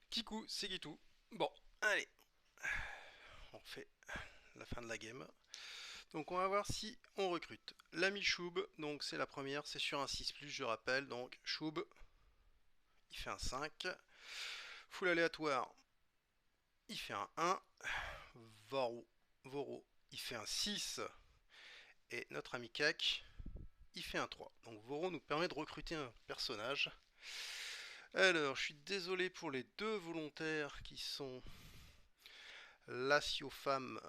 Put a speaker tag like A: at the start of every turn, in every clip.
A: Kikou, c'est Kitou. Bon, allez, on fait la fin de la game. Donc on va voir si on recrute. L'ami Choub, donc c'est la première, c'est sur un 6+, je rappelle. Donc Choub, il fait un 5. Full aléatoire, il fait un 1. Voro, il fait un 6. Et notre ami Kek, il fait un 3. Donc Voro nous permet de recruter un personnage. Alors, je suis désolé pour les deux volontaires qui sont Lacio Femme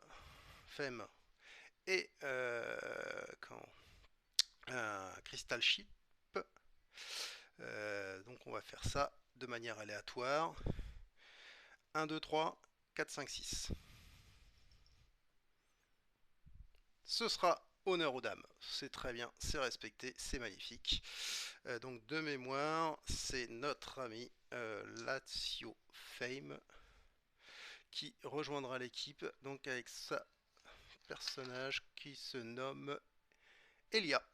A: et quand un Crystal Ship. Donc on va faire ça de manière aléatoire. 1, 2, 3, 4, 5, 6. Ce sera honneur aux dames. C'est très bien, c'est respecté, c'est magnifique. Donc de mémoire, c'est notre ami Lazio Fame qui rejoindra l'équipe. Donc avec sa personnage qui se nomme Elia.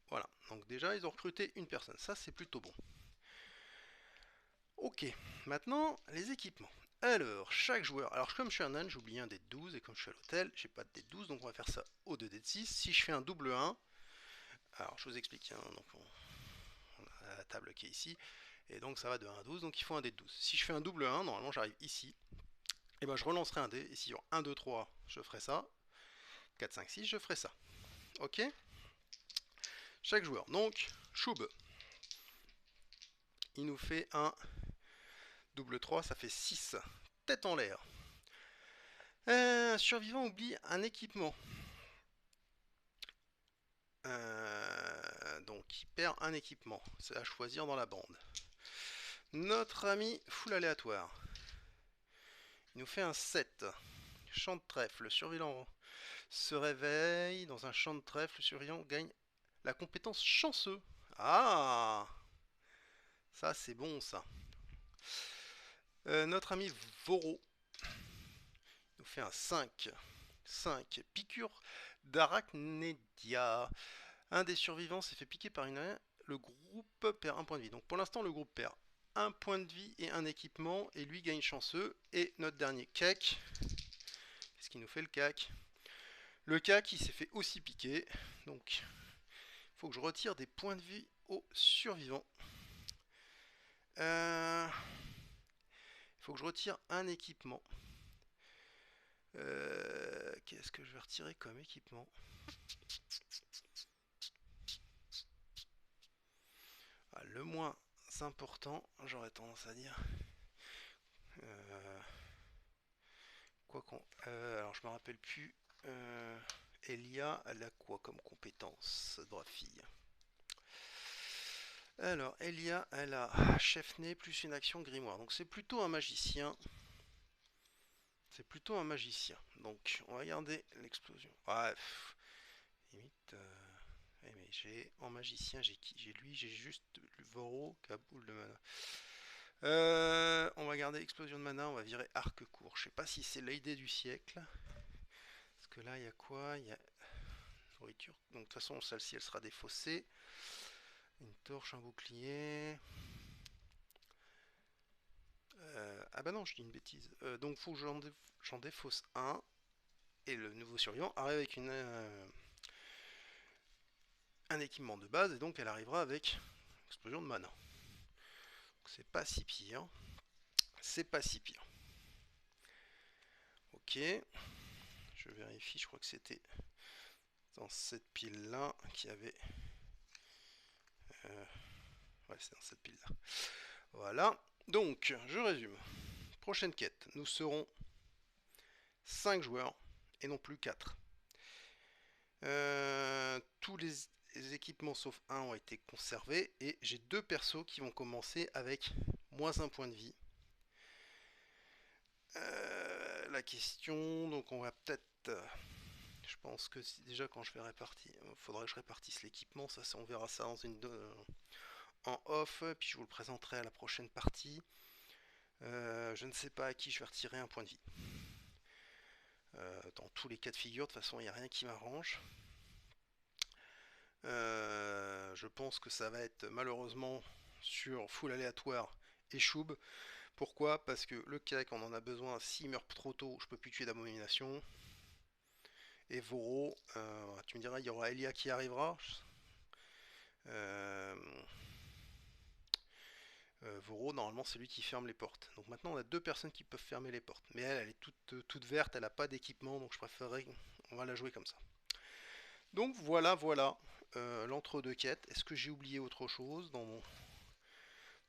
A: Voilà, donc déjà ils ont recruté une personne, ça c'est plutôt bon. Ok, maintenant les équipements. Alors, chaque joueur, alors comme je suis un âne, j'ai oublié un dé de 12, et comme je suis à l'hôtel, j'ai pas de dé de 12, donc on va faire ça au 2 dés de 6. Si je fais un double 1, alors je vous explique, hein, donc on a la table qui est ici, et donc ça va de 1 à 12, donc il faut un dé de 12. Si je fais un double 1, normalement j'arrive ici, et ben je relancerai un dé, et si sur 1, 2, 3, je ferai ça, 4, 5, 6, je ferai ça. Ok. Chaque joueur, donc, Choub, il nous fait un double 3, ça fait 6. Tête en l'air. Un survivant oublie un équipement. Donc il perd un équipement. C'est à choisir dans la bande. Notre ami full aléatoire. Il nous fait un 7. Champ de trèfle. Le surveillant se réveille. Dans un champ de trèfle, le surveillant gagne la compétence chanceux. Ah, ça c'est bon ça. Notre ami Voro nous fait un 5. 5. Piqûre d'arachnédia. Un des survivants s'est fait piquer par une araignée. Le groupe perd un point de vie. Donc pour l'instant, le groupe perd un point de vie et un équipement. Et lui gagne chanceux. Et notre dernier CAC. Qu'est-ce qu'il nous fait le CAC? Le CAC, il s'est fait aussi piquer. Donc il faut que je retire des points de vie aux survivants. Il faut que je retire un équipement. Qu'est-ce que je vais retirer comme équipement? Le moins important, j'aurais tendance à dire. Quoi qu'on. Alors je me rappelle plus. Elia, elle a quoi comme compétence, cette brave fille? Alors, Elia, elle a chef-né plus une action grimoire. Donc c'est plutôt un magicien. C'est plutôt un magicien. Donc on va regarder l'explosion. Ouais, limite. Mais j'ai en magicien, j'ai qui? J'ai lui, j'ai juste le Voro, Kaboul de mana. On va garder explosion de mana, on va virer arc court. Je sais pas si c'est l'idée du siècle. Parce que là, il y a quoi? Il y a nourriture. Donc de toute façon, celle-ci, elle sera défaussée. Une torche, un bouclier. Ah bah non, je dis une bêtise. Donc faut que j'en défausse un. Et le nouveau survivant arrive avec un équipement de base. Et donc elle arrivera avec explosion de mana. C'est pas si pire. C'est pas si pire. Ok. Je vérifie, je crois que c'était dans cette pile-là qu'il y avait... Ouais, c'est dans cette pile-là. Voilà. Donc, je résume. Prochaine quête. Nous serons 5 joueurs et non plus 4. Tous les équipements sauf un ont été conservés et j'ai deux persos qui vont commencer avec moins un point de vie. La question, donc on va peut-être... je pense que déjà quand je vais répartir, il faudra que je répartisse l'équipement, ça on verra ça dans en off, puis je vous le présenterai à la prochaine partie. Je ne sais pas à qui je vais retirer un point de vie. Dans tous les cas de figure, de toute façon il n'y a rien qui m'arrange. Je pense que ça va être malheureusement sur full aléatoire et Choub, Pourquoi? Parce que le Kayak, on en a besoin. S'il meurt trop tôt, je peux plus tuer d'abomination. Et Voro, tu me diras, il y aura Elia qui arrivera. Euh, Voro, normalement, c'est lui qui ferme les portes. Donc maintenant, on a deux personnes qui peuvent fermer les portes. Mais elle est toute verte, elle n'a pas d'équipement, donc je préférerais. On va la jouer comme ça. Donc voilà, voilà. L'entre-deux quêtes. Est-ce que j'ai oublié autre chose dans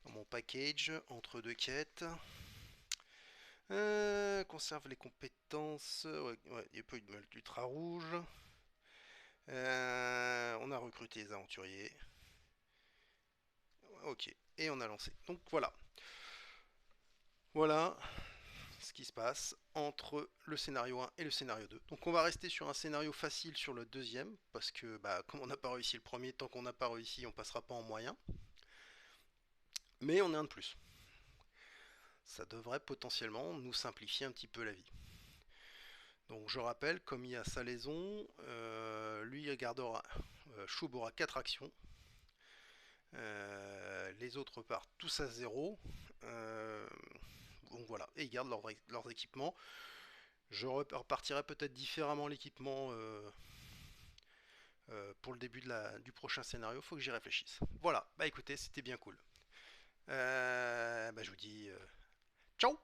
A: mon package entre-deux quêtes? Conserve les compétences. Ouais, ouais, il n'y a pas eu de meute ultra rouge. On a recruté les aventuriers. Ok, et on a lancé. Donc voilà. Voilà ce qui se passe entre le scénario 1 et le scénario 2. Donc on va rester sur un scénario facile sur le deuxième, parce que bah, comme on n'a pas réussi le premier, tant qu'on n'a pas réussi, on passera pas en moyen. Mais on est un de plus. Ça devrait potentiellement nous simplifier un petit peu la vie. Donc je rappelle, comme il y a Salaison, lui il gardera, Choub aura 4 actions. Les autres partent tous à 0. Donc voilà, et ils gardent leurs équipements. Je repartirai peut-être différemment l'équipement pour le début du prochain scénario. Faut que j'y réfléchisse. Voilà, bah écoutez, c'était bien cool. Bah, je vous dis ciao.